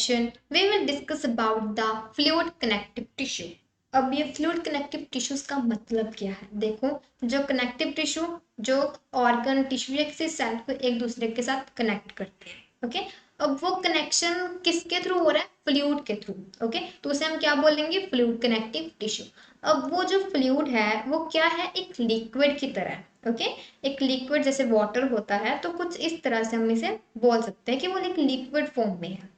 session, we will discuss about the fluid connective tissue. अब ये fluid connective tissues का मतलब क्या है? देखो, जो कनेक्टिव टिश्यू जो ऑर्गन टिश्यू या किसी सेल को एक दूसरे के साथ कनेक्ट करते हैं, ओके। अब वो कनेक्शन किसके थ्रू हो रहा है? फ्लूइड के थ्रू, ओके। तो उसे हम क्या बोलेंगे? Fluid connective tissue. अब वो जो फ्लूइड है वो क्या है? एक लिक्विड की तरह है, ओके। एक लिक्विड जैसे वाटर होता है, तो कुछ इस तरह से हम इसे बोल सकते हैं कि वो एक लिक्विड फॉर्म में है।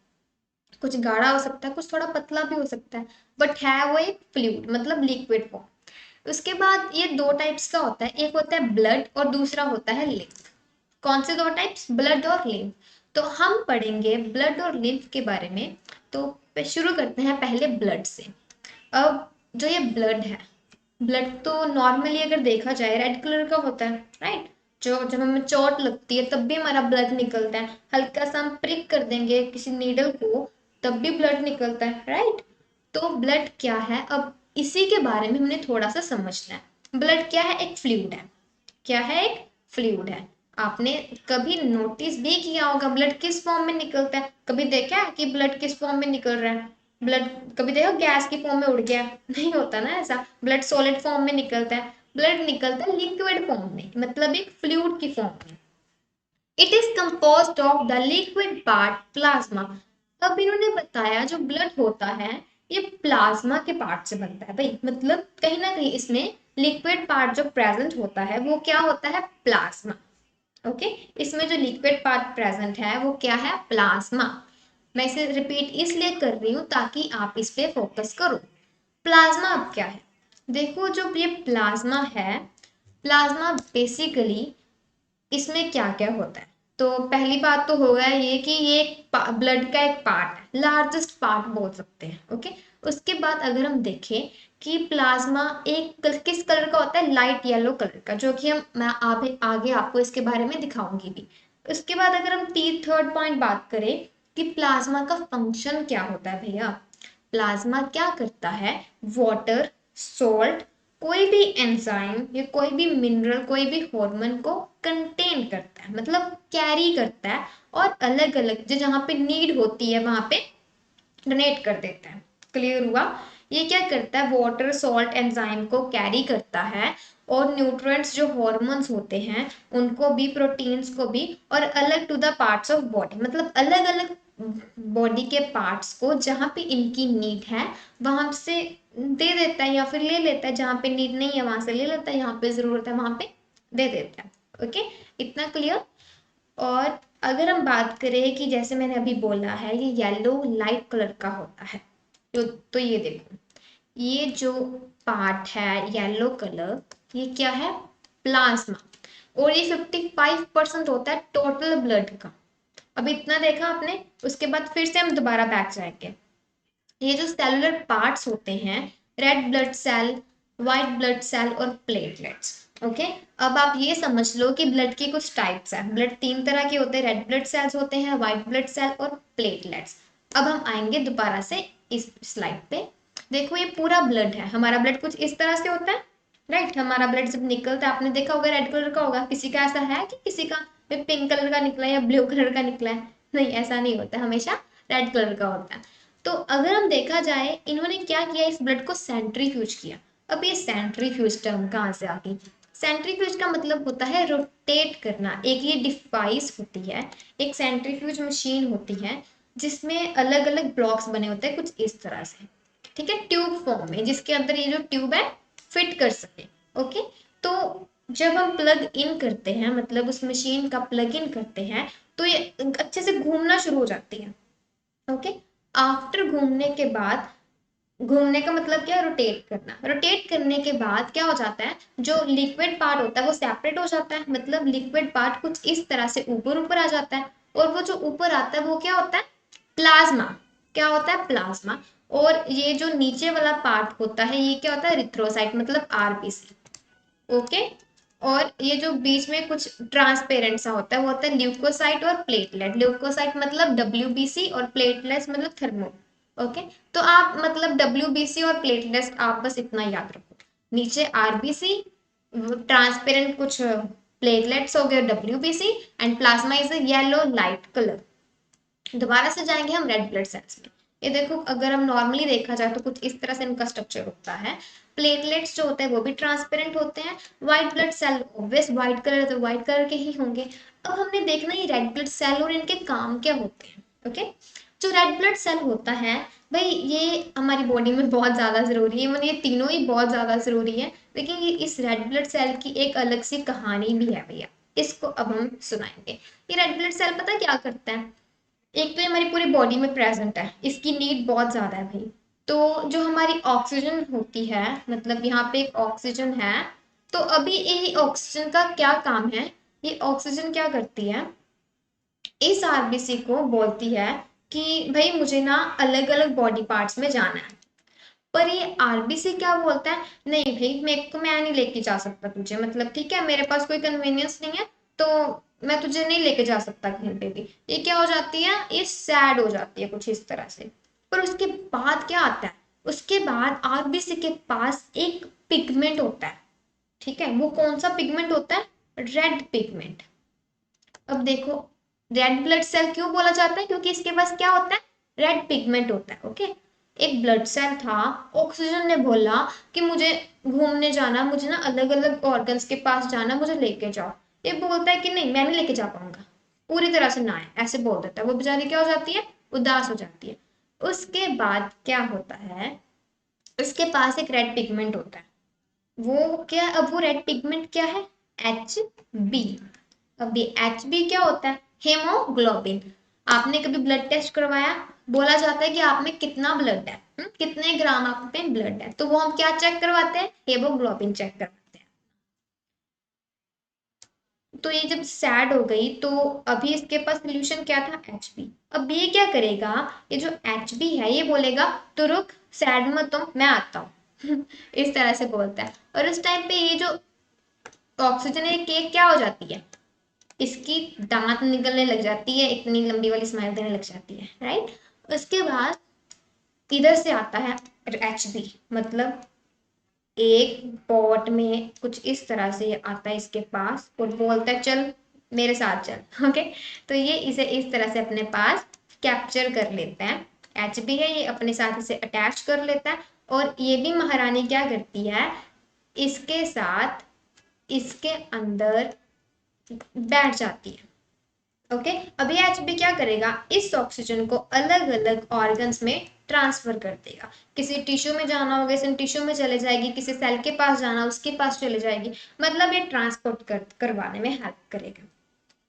कुछ गाढ़ा हो सकता है, कुछ थोड़ा पतला भी हो सकता है, बट है वो एक फ्लूइड, मतलब लिक्विड फॉर्म। उसके बाद ये दो टाइप्स का होता है, एक होता है ब्लड और दूसरा होता है लिम्फ। कौन से दो टाइप्स? ब्लड और लिम्फ। तो हम पढ़ेंगे ब्लड और लिम्फ के बारे में। तो शुरू करते हैं पहले ब्लड से। अब जो ये ब्लड है, ब्लड तो नॉर्मली अगर देखा जाए रेड कलर का होता है, राइट। जो जब हमें चोट लगती है तब भी हमारा ब्लड निकलता है, हल्का सा हम प्रिक कर देंगे किसी नीडल को तब भी ब्लड निकलता है, राइट। तो ब्लड क्या है? अब इसी के बारे में हमने थोड़ा सा समझना है। ब्लड क्या है? एक फ्लूइड है। क्या है? एक फ्लूइड है। आपने कभी नोटिस भी किया होगा ब्लड किस फॉर्म में निकलता है? कभी देखा है कि ब्लड किस फॉर्म में निकल रहा है? ब्लड कभी देखो गैस की फॉर्म में उड़ गया? नहीं होता ना ऐसा। ब्लड सॉलिड फॉर्म में निकलता है, ब्लड निकलता है लिक्विड फॉर्म में, मतलब एक फ्लूइड की फॉर्म में। It is composed of the liquid part plasma. अब इन्होंने बताया जो ब्लड होता है ये प्लाज्मा के पार्ट से बनता है भाई, मतलब कहीं ना कहीं इसमें लिक्विड पार्ट जो प्रेजेंट होता है वो क्या होता है? Plasma, okay. इसमें जो लिक्विड पार्ट प्रेजेंट है वो क्या है? प्लाज्मा। मैं इसे रिपीट इसलिए कर रही हूँ ताकि आप इस पे फोकस करो। प्लाज्मा अब क्या है? देखो, जो ये प्लाज्मा है, प्लाज्मा बेसिकली इसमें क्या क्या होता है? तो पहली बात तो होगा ये कि ये ब्लड का एक पार्ट है, लार्जेस्ट पार्ट बोल सकते हैं, ओके। उसके बाद अगर हम देखें कि प्लाज्मा किस कलर का होता है? लाइट येलो कलर का, जो कि मैं आगे आपको इसके बारे में दिखाऊंगी भी। उसके बाद अगर हम थर्ड पॉइंट बात करें कि प्लाज्मा का फंक्शन क्या होता है भैया। प्लाज्मा क्या करता है? वाटर, सॉल्ट, कोई भी एंजाइम या कोई भी मिनरल, कोई भी हार्मोन को कंटेन करता है, मतलब कैरी करता है, और अलग अलग जो जहाँ पे नीड होती है वहां पे डोनेट कर देता है। क्लियर हुआ? ये क्या करता है? वाटर, सॉल्ट, एंजाइम को कैरी करता है, और न्यूट्रिएंट्स जो हॉर्मोन्स होते हैं उनको भी, प्रोटीन्स को भी, और अलग to the parts of body, मतलब अलग अलग बॉडी के पार्ट्स को जहाँ पे इनकी नीड है वहां से दे देता है, या फिर ले लेता है। जहाँ पे नीड नहीं है वहां से ले लेता है, यहाँ पे जरूरत है वहां पे दे देता है, ओके। इतना क्लियर? और अगर हम बात करें कि जैसे मैंने अभी बोला है ये येलो लाइट कलर का होता है, तो ये देखो, ये जो पार्ट है येलो कलर, ये क्या है? प्लाज्मा। और ये 55% होता है टोटल ब्लड का। अब इतना देखा आपने, उसके बाद फिर से हम दोबारा बैक जाएंगे। ये जो सेलुलर पार्ट्स होते हैं, red blood cell, white blood cell और प्लेटलेट्स, ओके। अब आप ये समझ लो कि ब्लड की कुछ टाइप्स है। ब्लड तीन तरह के होते हैं, रेड ब्लड सेल्स होते हैं, व्हाइट ब्लड सेल और प्लेटलेट्स। अब हम आएंगे दोबारा से इस स्लाइड पे। देखो, ये पूरा ब्लड है, हमारा ब्लड कुछ इस तरह से होता है, राइट। हमारा ब्लड जब निकलता है आपने देखा होगा रेड कलर का होगा। किसी का ऐसा है कि किसी का पिंक कलर का निकला है या ब्लू कलर का निकला है? नहीं, ऐसा नहीं होता, हमेशा रेड कलर का होता है। तो अगर हम देखा जाए, इन्होंने क्या किया? इस ब्लड को सेंट्रीफ्यूज किया। अब ये सेंट्रीफ्यूज टर्म कहाँ से आ गई? सेंट्रीफ्यूज का मतलब होता है रोटेट करना। एक ये डिवाइस होती है, एक सेंट्रीफ्यूज मशीन होती है जिसमें अलग अलग ब्लॉक्स बने होते हैं कुछ इस तरह से, ठीक है, ट्यूब फॉर्म में, जिसके अंदर ये जो ट्यूब है फिट कर सके, ओके। तो जब हम प्लग इन करते हैं, मतलब उस मशीन का प्लग इन करते हैं, तो ये अच्छे से घूमना शुरू हो जाती है, ओके। आफ्टर घूमने के बाद, घूमने का मतलब क्या? रोटेट करना। रोटेट करने के बाद क्या हो जाता है? जो लिक्विड पार्ट होता है वो सेपरेट हो जाता है, मतलब लिक्विड पार्ट कुछ इस तरह से ऊपर ऊपर आ जाता है, और वो जो ऊपर आता है वो क्या होता है? प्लाज्मा। क्या होता है? प्लाज्मा। और ये जो नीचे वाला पार्ट होता है ये क्या होता है? इरिथ्रोसाइट, मतलब आरबीसी, ओके। और ये जो बीच में कुछ ट्रांसपेरेंट सा होता है वो होता है ल्यूकोसाइट और प्लेटलेट। ल्यूकोसाइट मतलब डब्ल्यूबीसी और प्लेटलेट्स मतलब थर्मो, ओके। तो आप मतलब डब्ल्यूबीसी और प्लेटलेट्स आप बस इतना याद रखो। नीचे आरबीसी, ट्रांसपेरेंट कुछ प्लेटलेट्स हो गए WBC, and plasma is a yellow light colour, दोबारा से जाएंगे हम रेड ब्लड सेल्स में। ये देखो, अगर हम नॉर्मली देखा जाए तो कुछ इस तरह से इनका स्ट्रक्चर होता है। प्लेटलेट्स जो होते हैं वो भी ट्रांसपेरेंट होते हैं। White blood cell obvious white colour, तो व्हाइट कलर के ही होंगे। अब हमने देखना ये रेड ब्लड सेल और इनके काम क्या होते हैं। ओके, जो रेड ब्लड सेल होता है भाई, ये हमारी बॉडी में बहुत ज़्यादा ज़रूरी है, मतलब ये तीनों ही बहुत ज़्यादा ज़रूरी है। लेकिन ये इस रेड ब्लड सेल की एक अलग सी कहानी भी है भैया, इसको अब हम सुनाएंगे। ये रेड ब्लड सेल पता क्या करता है? एक तो ये हमारी पूरी बॉडी में प्रेजेंट है, इसकी नीड बहुत ज़्यादा है भाई। तो जो हमारी ऑक्सीजन होती है, मतलब यहाँ पे एक ऑक्सीजन है, तो अभी ये ऑक्सीजन का क्या काम है? ये ऑक्सीजन क्या करती है, इस आरबीसी को बोलती है कि भाई मुझे ना अलग अलग बॉडी पार्ट्स में जाना है। पर ये आरबीसी क्या बोलता है, नहीं भाई मेरे को, मैं नहीं लेके जा सकता तुझे, मतलब ठीक है मेरे पास कोई कन्वीनियंस नहीं है, तो मैं तुझे नहीं लेके जा सकता कहीं पे भी। ये क्या हो जाती है, ये सैड हो जाती है कुछ इस तरह से। पर उसके बाद क्या आता है, उसके बाद आरबीसी के पास एक पिगमेंट होता है। ठीक है, वो कौन सा पिगमेंट होता है? Red pigment. अब देखो, रेड ब्लड सेल क्यों बोला जाता है? क्योंकि इसके पास क्या होता है, रेड पिगमेंट होता है। ओके, एक ब्लड सेल था, ऑक्सीजन ने बोला कि मुझे घूमने जाना, मुझे ना अलग अलग ऑर्गन्स के पास जाना, मुझे लेके जाओ। ये बोलता है कि नहीं मैं नहीं लेके जा पाऊंगा, पूरी तरह से ना है, ऐसे बोल देता है। वो बेचारी क्या हो जाती है, उदास हो जाती है। उसके बाद क्या होता है, उसके पास एक रेड पिगमेंट होता है। वो क्या, अब वो रेड पिगमेंट क्या है, एच बी। अब ये एच बी क्या होता है, हेमोग्लोबिन। आपने कभी ब्लड टेस्ट करवाया, बोला जाता है कि आप में कितना ब्लड है, कितने ग्राम आप में ब्लड है, तो वो हम क्या चेक करवाते हैं, हेमोग्लोबिन चेक करवाते हैं। तो ये जब सैड हो गई तो अभी इसके पास सोल्यूशन क्या था, एच बी। अब ये क्या करेगा, ये जो एच बी है ये बोलेगा तो रुक, सैड मत हो, मैं आता हूँ इस तरह से बोलता है। और उस टाइम पे ये जो ऑक्सीजन है केक क्या हो जाती है, इसकी दांत निकलने लग जाती है, इतनी लंबी वाली स्माइल देने लग जाती है, राइट। उसके बाद इधर से आता है एच बी, मतलब एक पॉट में कुछ इस तरह से आता है इसके पास और बोलता है चल मेरे साथ चल। ओके, तो ये इसे इस तरह से अपने पास कैप्चर कर लेता है। एच बी है, ये अपने साथ इसे अटैच कर लेता है। और ये भी महारानी क्या करती है, इसके साथ इसके अंदर बैठ जाती है। ओके, अभी एचबी क्या करेगा, इस ऑक्सीजन को अलग अलग ऑर्गन्स में ट्रांसफर कर देगा। किसी टिश्यू में जाना होगा इस टिश्यू में चले जाएगी, किसी सेल के पास जाना उसके पास चले जाएगी, मतलब ये ट्रांसपोर्ट करवाने में हेल्प करेगा।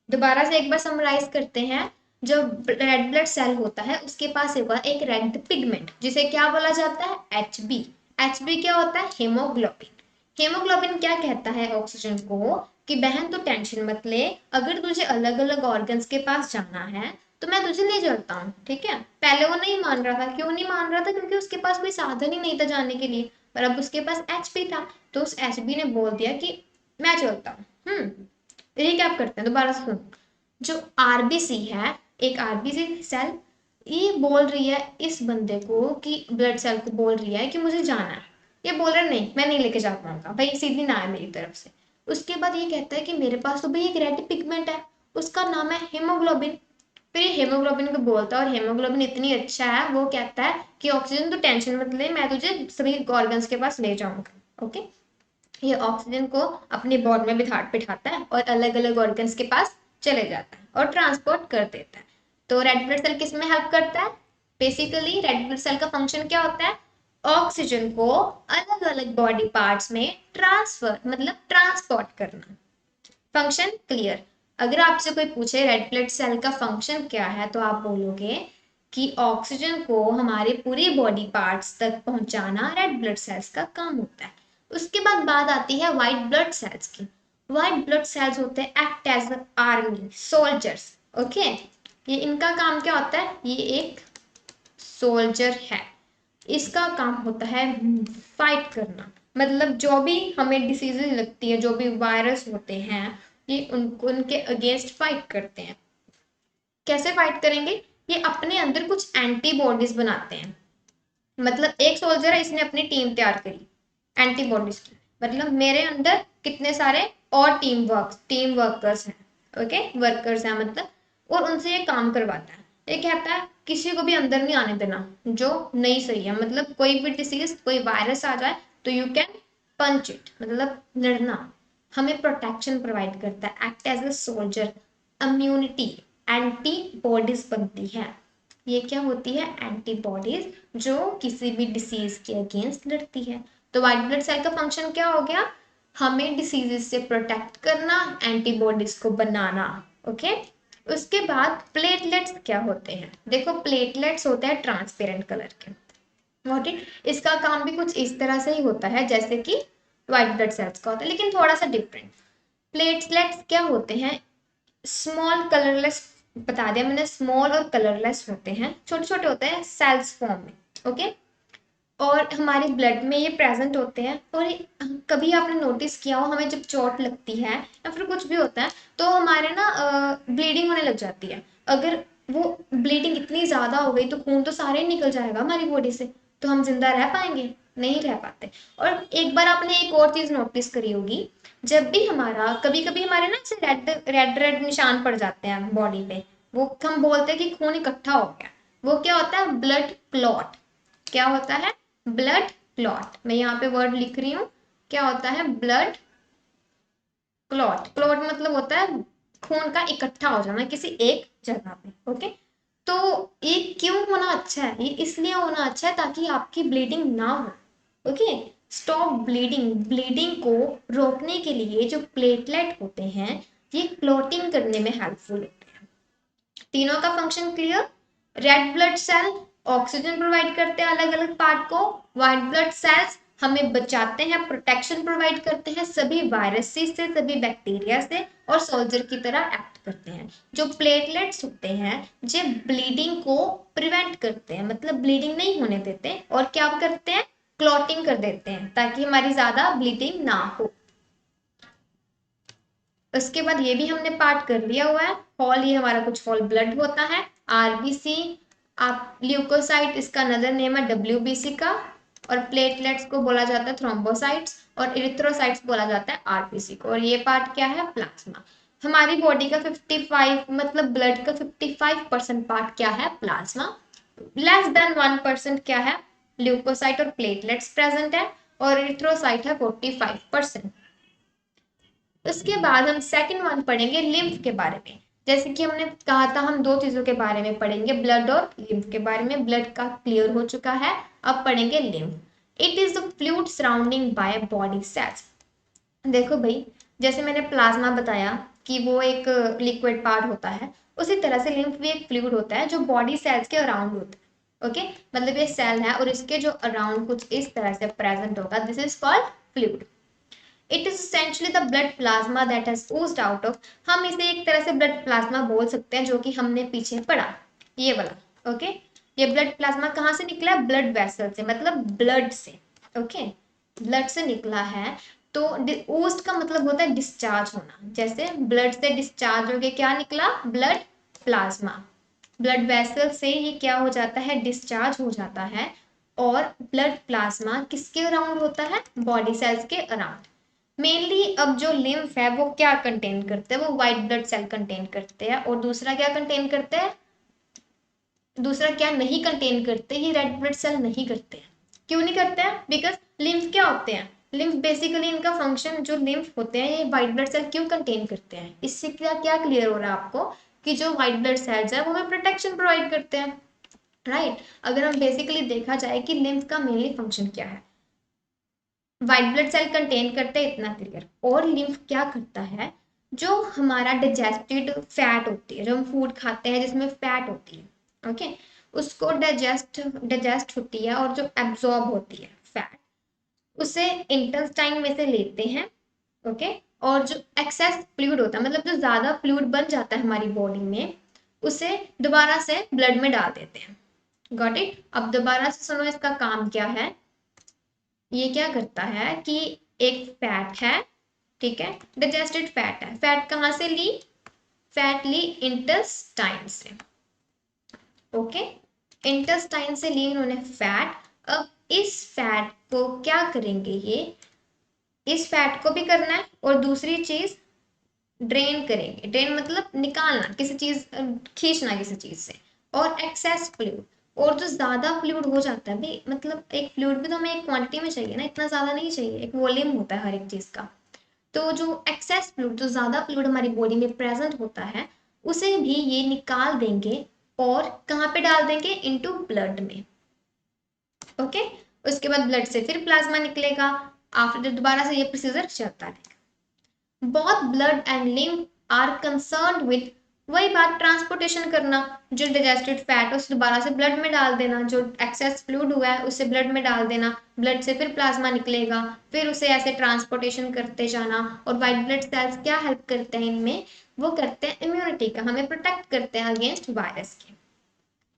दोबारा से एक बार समराइज करते हैं। जो रेड ब्लड सेल होता है उसके पास होगा एक रेड पिगमेंट, जिसे क्या बोला जाता है, एच बी। एच बी क्या होता है, हेमोग्लोबिन। हेमोग्लोबिन क्या कहता है ऑक्सीजन को कि बहन तो टेंशन मत ले, अगर तुझे अलग अलग ऑर्गन्स के पास जाना है तो मैं तुझे ले चलता हूँ। ठीक है, पहले वो नहीं मान रहा था, क्यों नहीं मान रहा था, क्योंकि उसके पास कोई साधन ही नहीं था जाने के लिए। पर अब उसके पास एच बी था, तो उस एच बी ने बोल दिया कि मैं चलता हूँ। रिकैप करते हैं दोबारा से, सुनो। जो आरबीसी है, एक आरबीसी सेल, ये बोल रही है इस बंदे को कि ब्लड सेल को बोल रही है कि मुझे जाना है। ये बोल रहा है नहीं मैं नहीं लेके जा पाऊंगा भाई, सीधी ना है मेरी तरफ से। उसके बाद ये कहता है कि मेरे पास तो भाई एक रेड पिगमेंट है, उसका नाम है हेमोग्लोबिन। फिर ये हेमोग्लोबिन को बोलता है, और हेमोग्लोबिन इतनी अच्छा है वो कहता है कि ऑक्सीजन तो टेंशन मत ले, मैं तुझे सभी ऑर्गन्स के पास ले जाऊंगा। ओके, ये ऑक्सीजन को अपने बॉडी में बिठाता है और अलग अलग ऑर्गन्स के पास चले जाता है और ट्रांसपोर्ट कर देता है। तो रेड ब्लड सेल किस में हेल्प करता है, बेसिकली रेड ब्लड सेल का फंक्शन क्या होता है, ऑक्सीजन को अलग अलग बॉडी पार्ट्स में ट्रांसफर, मतलब ट्रांसपोर्ट करना। Function clear. अगर आपसे कोई पूछे रेड ब्लड सेल का फंक्शन क्या है, तो आप बोलोगे कि ऑक्सीजन को हमारे पूरे बॉडी पार्ट्स तक पहुंचाना रेड ब्लड सेल्स का काम होता है। उसके बाद बात आती है व्हाइट ब्लड सेल्स की। व्हाइट ब्लड सेल्स होते हैं act as army soldiers. Okay, ये इनका काम क्या होता है, ये एक सोल्जर है, इसका काम होता है फाइट करना। मतलब जो भी हमें डिसीजेज लगती है, जो भी वायरस होते हैं, ये उनको उनके अगेंस्ट फाइट करते हैं। कैसे फाइट करेंगे, ये अपने अंदर कुछ एंटीबॉडीज बनाते हैं। मतलब एक सोल्जर है, इसने अपनी टीम तैयार करी एंटीबॉडीज की, मतलब मेरे अंदर कितने सारे और टीम वर्कर्स हैं। ओके, वर्कर्स हैं मतलब, और उनसे ये काम करवाता है। ये कहता है किसी को भी अंदर नहीं आने देना, जो नहीं सही है। मतलब कोई भी डिसीज, कोई वायरस आ जाए तो यू कैन पंच इट, मतलब लड़ना। हमें प्रोटेक्शन प्रोवाइड करता है, act as a soldier. Immunity, antibodies बनती है। ये क्या होती है? एंटीबॉडीज, जो किसी भी डिसीज के अगेंस्ट लड़ती है। तो व्हाइट ब्लड सेल का फंक्शन क्या हो गया? हमें डिसीजेस से प्रोटेक्ट करना, एंटीबॉडीज को बनाना। ओके। उसके बाद प्लेटलेट्स क्या होते हैं? देखो प्लेटलेट्स होते हैं ट्रांसपेरेंट कलर के। Got it? इसका काम भी कुछ इस तरह से ही होता है जैसे कि व्हाइट ब्लड सेल्स का होता है, लेकिन थोड़ा सा डिफरेंट। प्लेटलेट्स क्या होते हैं? स्मॉल कलरलेस, बता दिया मैंने, स्मॉल और कलरलेस होते हैं, छोटे छोटे होते हैं सेल्स फॉर्म में। ओके। और हमारे ब्लड में ये प्रेजेंट होते हैं। और कभी आपने नोटिस किया हो, हमें जब चोट लगती है या फिर कुछ भी होता है तो हमारे ना ब्लीडिंग होने लग जाती है। अगर वो ब्लीडिंग इतनी ज्यादा हो गई तो खून तो सारे ही निकल जाएगा हमारी बॉडी से, तो हम जिंदा रह पाएंगे? नहीं रह पाते। और एक बार आपने एक और चीज नोटिस करी होगी, जब भी हमारा कभी कभी हमारे ना ऐसे रेड रेड रेड निशान पड़ जाते हैं बॉडी पे, वो हम बोलते हैं कि खून इकट्ठा हो गया। वो क्या होता है? Blood clot. क्या होता है? Blood clot. मैं यहाँ पे वर्ड लिख रही हूँ, क्या होता है? Blood clot. क्लॉट मतलब होता है खून का इकट्ठा हो जाना किसी एक जगह पे। ओके। तो ये क्यों होना अच्छा है? ये इसलिए होना अच्छा है ताकि आपकी ब्लीडिंग ना हो। ओके। स्टॉप ब्लीडिंग, ब्लीडिंग को रोकने के लिए जो प्लेटलेट होते हैं ये क्लॉटिंग करने में हेल्पफुल होते हैं। तीनों का function clear? Red blood cell oxygen provide करते हैं अलग अलग पार्ट को। व्हाइट ब्लड सेल्स हमें बचाते हैं, प्रोटेक्शन प्रोवाइड करते हैं सभी वायरसेस से, सभी बैक्टीरिया से, और सोल्जर की तरह एक्ट करते हैं। जो प्लेटलेट्स होते हैं जो ब्लीडिंग को प्रिवेंट करते हैं, मतलब ब्लीडिंग नहीं होने देते, और क्या करते हैं? क्लॉटिंग कर देते हैं ताकि हमारी ज्यादा ब्लीडिंग ना हो। उसके बाद ये भी हमने पार्ट कर लिया हुआ है। हॉल, ये हमारा कुछ हॉल ब्लड होता है। आरबीसी, आप ल्यूकोसाइट इसका अनदर नेम है डब्ल्यूबीसी का। और प्लेटलेट्स को बोला जाता है थ्रोम्बोसाइट्स, और इरिथ्रोसाइट्स बोला जाता है आरबीसी को। और ये पार्ट क्या है? प्लाज्मा। हमारी बॉडी का 55, मतलब ब्लड का 55% पार्ट क्या है? प्लाज्मा। लेस देन 1% क्या है? ल्यूकोसाइट और प्लेटलेट्स प्रेजेंट है। और इरिथ्रोसाइट है 45%। उसके बाद हम सेकंड वन पढ़ेंगे लिम्फ के बारे में। जैसे कि हमने कहा था हम दो चीजों के बारे में पढ़ेंगे, ब्लड और लिम्फ के बारे में। ब्लड का क्लियर हो चुका है, अब पढ़ेंगे lymph. It is the fluid surrounding by body cells. देखो भाई, जैसे मैंने प्लाज्मा बताया कि वो एक लिक्विड पार्ट होता है, उसी तरह से लिम्फ भी एक फ्लूइड होता है जो बॉडी सेल्स के अराउंड होता है। ओके। मतलब ये सेल है और इसके जो अराउंड कुछ इस तरह से प्रेजेंट होगा, this is called fluid. It is essentially the blood plasma that has oozed out of. हम इसे एक तरह से ब्लड प्लाज्मा बोल सकते हैं, जो कि हमने पीछे पढ़ा, ये वाला। ओके। ये ब्लड प्लाज्मा कहाँ से निकला है? ब्लड वेसल से, मतलब ब्लड से। ओके। ब्लड से निकला है। तो ओस्ट का मतलब होता है डिस्चार्ज होना। जैसे ब्लड से डिस्चार्ज हो गया, क्या निकला? Blood plasma. ब्लड वेसल से ये क्या हो जाता है? डिस्चार्ज हो जाता है। और ब्लड प्लाज्मा किसके अराउंड होता है? बॉडी सेल्स के अराउंड। मेनली अब जो लिम्फ है वो क्या कंटेन करते हैं? वो व्हाइट ब्लड सेल कंटेन करते हैं। और दूसरा क्या कंटेन करते हैं? दूसरा क्या नहीं कंटेन करते? ये रेड ब्लड सेल नहीं करते हैं। क्यों नहीं करते हैं? बिकॉज लिम्फ क्या होते हैं? लिम्फ बेसिकली इनका फंक्शन, जो लिम्फ होते हैं ये व्हाइट ब्लड सेल क्यों कंटेन करते हैं? इससे क्या क्या क्लियर हो रहा है आपको कि जो व्हाइट ब्लड सेल्स है वो हमें प्रोटेक्शन प्रोवाइड करते हैं। राइट। अगर हम बेसिकली देखा जाए कि लिम्फ का मेनली फंक्शन क्या है, व्हाइट ब्लड सेल कंटेन करते हैं, इतना क्लियर। और लिम्फ क्या करता है? जो हमारा डाइजेस्टेड फैट होती है, जो हम फूड खाते हैं जिसमें फैट होती है, ओके, उसको डाइजेस्ट होती है और जो एब्जॉर्ब होती है फैट, उसे इंटेस्टाइन में से लेते हैं। ओके। और जो एक्सेस फ्लूइड होता है, मतलब जो ज्यादा फ्लूइड बन जाता है हमारी बॉडी में, उसे दोबारा से ब्लड में डाल देते हैं। Got it? अब दोबारा से सुनो इसका काम क्या है। ये क्या करता है कि एक फैट है, ठीक है, डाइजेस्टेड फैट है। फैट कहाँ से ली? फैट ली इंटेस्टाइन से। ओके। इंटेस्टाइन से ली इन्होंने फैट। अब इस फैट को क्या करेंगे? ये इस फैट को भी करना है और दूसरी चीज ड्रेन करेंगे। ड्रेन मतलब निकालना, किसी चीज खींचना किसी चीज से। और एक्सेस फ्लूइड, और जो ज्यादा फ्लूइड हो जाता है भाई, मतलब एक फ्लूइड भी तो हमें एक क्वांटिटी में चाहिए ना, इतना ज्यादा नहीं चाहिए, एक वॉल्यूम होता है हर एक चीज का। तो जो एक्सेस फ्लूइड, जो ज्यादा फ्लूइड हमारी बॉडी में प्रेजेंट होता है, उसे भी ये निकाल देंगे और कहाँ पे डाल देंगे, इनटू ब्लड में। ओके, उसके बाद ब्लड से फिर प्लाज्मा निकलेगा, आफ्टर दोबारा से ये प्रोसीजर चलता रहेगा। बहुत blood and lymph are concerned with, वही बात ट्रांसपोर्टेशन करना, जो डाइजेस्टेड फैट है उसे दोबारा से ब्लड में डाल देना, जो एक्सेस फ्लूइड हुआ है उसे ब्लड में डाल देना, ब्लड से फिर प्लाज्मा निकलेगा, फिर उसे ऐसे ट्रांसपोर्टेशन करते जाना। और वाइट ब्लड सेल्स क्या हेल्प करते हैं इनमें, वो करते हैं इम्यूनिटी का, हमें प्रोटेक्ट करते हैं अगेंस्ट वायरस के।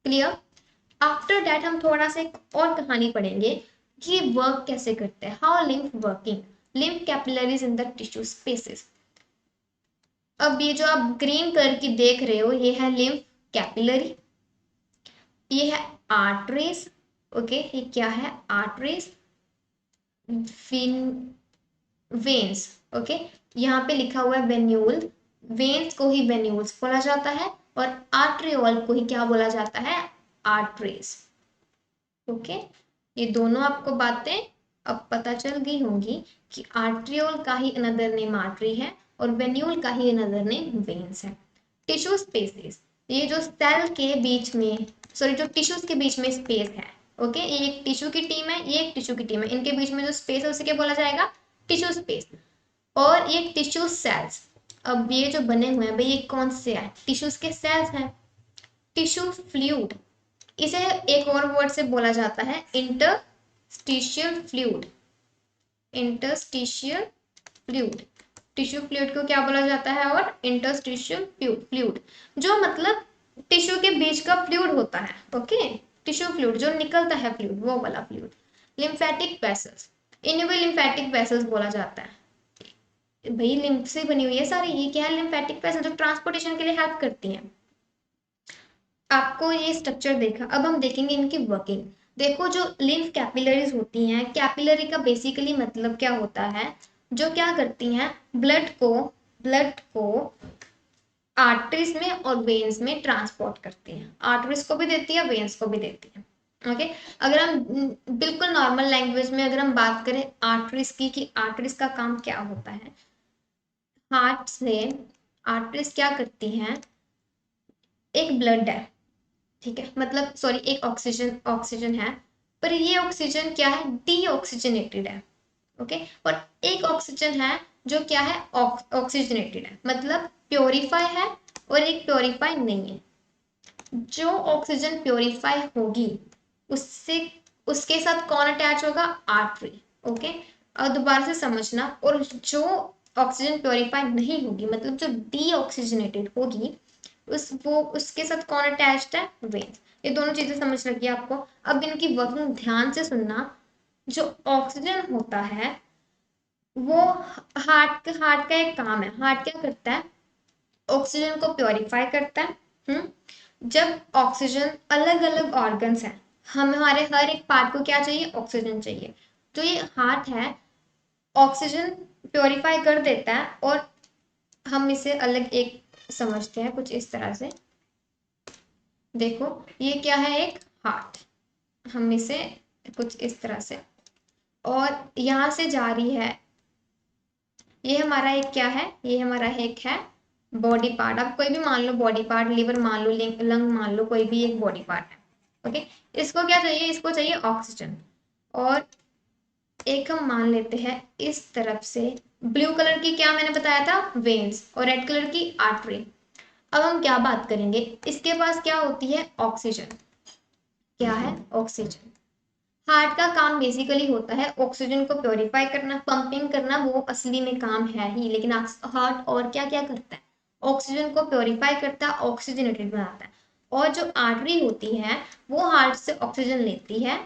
क्लियर। आफ्टर दैट हम थोड़ा सा एक और कहानी पढ़ेंगे कि वर्क कैसे करते हैं, how lymph working, lymph capillaries in the tissue spaces. अब ये जो आप ग्रीन कलर की देख रहे हो, ये है लिम्फ कैपिलरी, ये है आर्टरीज। ओके, ये क्या है, आर्टरीज, वेन्स। ओके, यहाँ पे लिखा हुआ है वेन्यूल, वेन्स को ही वेन्यूल्स बोला जाता है, और आर्ट्रियोल को ही क्या बोला जाता है, आर्टरीज। ओके, ये दोनों आपको बातें अब पता चल गई होंगी कि आर्ट्रियोल का ही अनदर नेम आर्टरी है और वेन्यूल का ही अनदर नेम वेन्स है। टिश्यू स्पेसेस, ये जो सेल के बीच में, सॉरी जो टिश्यूज के बीच में स्पेस है, ओके, ये एक टिश्यू की टीम है, ये एक टिश्यू की टीम है, इनके बीच में जो स्पेस है उसे क्या बोला जाएगा, टिश्यू स्पेस। और ये टिश्यू सेल्स, अब ये जो बने हुए हैं भाई, ये कौन से हैं, टिश्यूज के सेल्स हैं। टिश्यू फ्लूइड, इसे एक और वर्ड से बोला जाता है interstitial fluid, interstitial fluid. Tissue fluid को क्या बोला जाता है, और इंटरस्टिशियल फ्लूइड, जो मतलब टिश्यू के बीच का फ्लूइड होता है। ओके, टिश्यू फ्लूइड जो निकलता है फ्लूइड, वो वाला फ्लूइड। लिम्फेटिक वेसल्स, इन्हें भी लिम्फेटिक वेसल्स बोला जाता है। भाई लिम्फ से बनी हुई है सारी, ये क्या है, लिम्फेटिक वेसल, जो ट्रांसपोर्टेशन के लिए हेल्प करती हैं। आपको ये स्ट्रक्चर देखा, अब हम देखेंगे इनकी वर्किंग। देखो, जो लिम्फ कैपिलरीज होती हैं, कैपिलरी का बेसिकली मतलब क्या होता है, जो क्या करती हैं, ब्लड को आर्टरीज में और वेन्स में ट्रांसपोर्ट करती हैं, आर्टरीज को भी देती है, वेन्स को भी देती है। ओके, अगर हम बिल्कुल नॉर्मल लैंग्वेज में अगर हम बात करें आर्टरीज की, कि आर्टरीज का काम क्या होता है, हार्ट से आर्टरीज क्या करती हैं, एक ब्लड है, ठीक है, मतलब सॉरी एक ऑक्सीजन ऑक्सीजन है, पर ये ऑक्सीजन क्या है, डीऑक्सीजनेटेड है। ओके, और एक ऑक्सीजन है जो क्या है, ऑक्सीजनेटेड है, मतलब प्योरीफाई है, और एक प्योरीफाई नहीं है। जो ऑक्सीजन प्योरीफाई होगी उससे, उसके साथ कौन अटैच होगा, आर्टरी। ओके, और दोबारा से समझना, और जो ऑक्सीजन प्योरीफाई नहीं होगी, मतलब जो डीऑक्सीजनेटेड होगी, वो उसके साथ कौन अटैच्ड है, वेन्स। ये दोनों चीजें समझ लगी आपको। अब इनकी वर्किंग ध्यान से सुनना। जो ऑक्सीजन होता है वो हार्ट का एक काम है, हार्ट क्या करता है, ऑक्सीजन को प्योरीफाई करता है। जब ऑक्सीजन, अलग अलग ऑर्गन्स हैं, हमारे हर एक पार्ट को क्या चाहिए, ऑक्सीजन चाहिए, तो ये हार्ट है, ऑक्सीजन प्योरीफाई कर देता है, और हम इसे अलग एक समझते हैं कुछ इस तरह से। देखो, ये क्या है, एक हार्ट, हम इसे कुछ इस तरह से, और यहाँ से जा रही है, ये हमारा एक क्या है, ये हमारा एक है बॉडी पार्ट, आप कोई भी मान लो बॉडी पार्ट, लीवर मान लो, लंग मान लो, कोई भी एक बॉडी पार्ट है। ओके, इसको क्या चाहिए, इसको चाहिए ऑक्सीजन। और एक हम मान लेते हैं इस तरफ से, ब्लू कलर की क्या मैंने बताया था, वेन्स, और रेड कलर की आर्टरी। अब हम क्या बात करेंगे, इसके पास क्या होती है, ऑक्सीजन, क्या है, ऑक्सीजन। हार्ट का काम बेसिकली होता है ऑक्सीजन को प्योरीफाई करना, पंपिंग करना, वो असली में काम है ही, लेकिन हार्ट और क्या क्या करता है, ऑक्सीजन को प्योरीफाई करता है, ऑक्सीजनेटेड बनाता है। और जो आर्टरी होती है वो हार्ट से ऑक्सीजन लेती है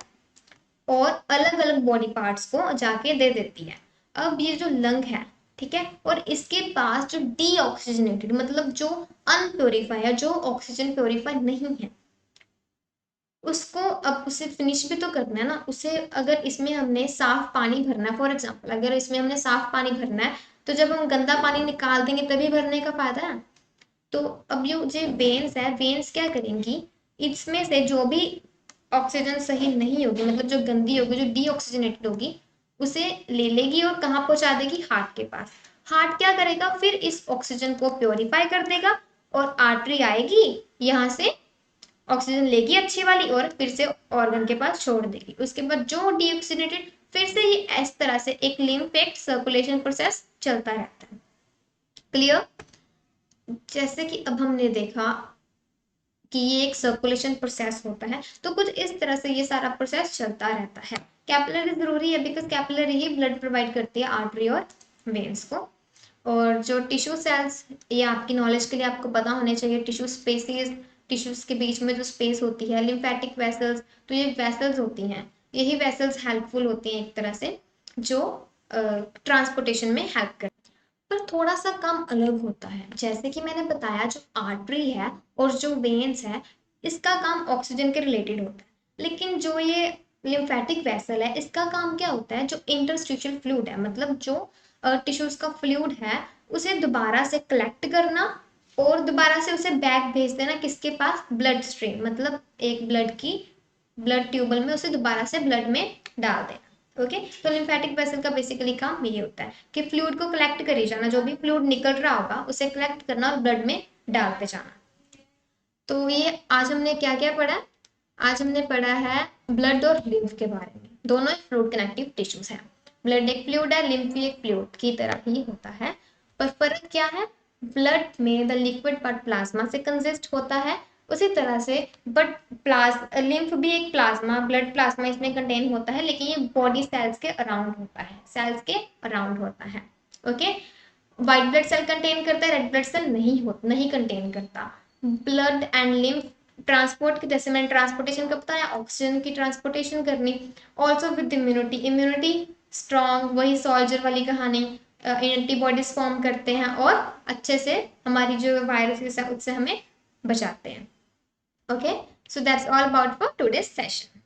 और अलग अलग बॉडी पार्ट्स को जाके दे देती है। अब ये जो लंग है, ठीक है, और इसके पास जो डीऑक्सीजनेटेड, मतलब जो अनप्योरीफाई है, जो ऑक्सीजन प्योरीफाई नहीं है, उसको अब उसे फिनिश भी तो करना है ना उसे। अगर इसमें हमने साफ पानी भरना है, फॉर एग्जाम्पल अगर इसमें हमने साफ पानी भरना है, तो जब हम गंदा पानी निकाल देंगे तभी भरने का फायदा है। तो अब ये जो वेन्स है, वेन्स क्या करेंगी, इसमें से जो भी ऑक्सीजन सही नहीं होगी, मतलब जो गंदी होगी, जो डीऑक्सीजनेटेड होगी, उसे ले लेगी और कहाँ पहुंचा देगी, हार्ट के पास। हार्ट क्या करेगा, फिर इस ऑक्सीजन को प्योरीफाई कर देगा और आर्टरी आएगी, यहाँ से ऑक्सीजन लेगी अच्छी वाली और फिर से ऑर्गन के पास छोड़ देगी। उसके बाद जो डीऑक्सीजनेटेड, फिर से ये इस तरह से एक लिम्फेट सर्कुलेशन प्रोसेस चलता रहता है। क्लियर? जैसे कि अब हमने देखा कि ये एक सर्कुलेशन प्रोसेस होता है, तो कुछ इस तरह से ये सारा प्रोसेस चलता रहता है। कैपिलरी जरूरी है, because capillary he blood provide करती है आर्टरी और वेन्स को। और जो टिश्यू सेल्स, ये आपकी नॉलेज के लिए आपको पता होने चाहिए, टिश्यू स्पेसिस, टिश्यूज के बीच में जो स्पेस होती है, लिम्फेटिक वेसल्स, तो ये वेसल्स होती हैं, यही वेसल्स हेल्पफुल होती हैं एक तरह से, जो ट्रांसपोर्टेशन में हेल्प करती हैं। पर थोड़ा सा काम अलग होता है। जैसे कि मैंने बताया, जो आर्टरी है और जो वेन्स है, इसका काम ऑक्सीजन के रिलेटेड होता है। लेकिन जो ये लिम्फेटिक वेसल है, इसका काम क्या होता है, जो इंटरस्टिशियल फ्लूइड है, मतलब जो टिश्यूज का फ्लूइड है, उसे दोबारा से कलेक्ट करना और दोबारा से उसे बैक भेज देना किसके पास, ब्लड स्ट्रीम, मतलब एक ब्लड ट्यूबल में उसे दोबारा से ब्लड में डाल देना। ओके, तो लिम्फेटिक वेसल का बेसिकली काम ये होता है कि फ्लूइड को कलेक्ट करे जाना, जो भी फ्लूइड निकल रहा होगा उसे कलेक्ट करना और ब्लड में डालते जाना। तो ये आज हमने क्या क्या पढ़ा, आज हमने पढ़ा है ब्लड और लिम्फ के बारे में। दोनों फ्लूइड कनेक्टिव टिश्यूज हैं। ब्लड एक फ्लूइड है, लिम्फ भी एक फ्लूइड की तरह ही होता है, पर फर्क क्या है, ब्लड में द लिक्विड पार्ट प्लाज्मा से कंसिस्ट होता है, उसी तरह से बट लिम्फ भी एक प्लाज्मा, ब्लड प्लाज्मा इसमें कंटेन होता है, लेकिन ये बॉडी सेल्स के अराउंड होता है, सेल्स के अराउंड होता है। Okay, white blood cell contain करता है, रेड ब्लड सेल नहीं कंटेन करता। ब्लड एंड लिम्फ ट्रांसपोर्ट की, जैसे मैंने ट्रांसपोर्टेशन का बताया, ऑक्सीजन की ट्रांसपोर्टेशन करनी, also with immunity, immunity strong, वही सोल्जर वाली कहानी, एंटीबॉडीज फॉर्म करते हैं और अच्छे से हमारी जो वायरसेस है उससे हमें बचाते हैं। Okay, so that's all about for today's session.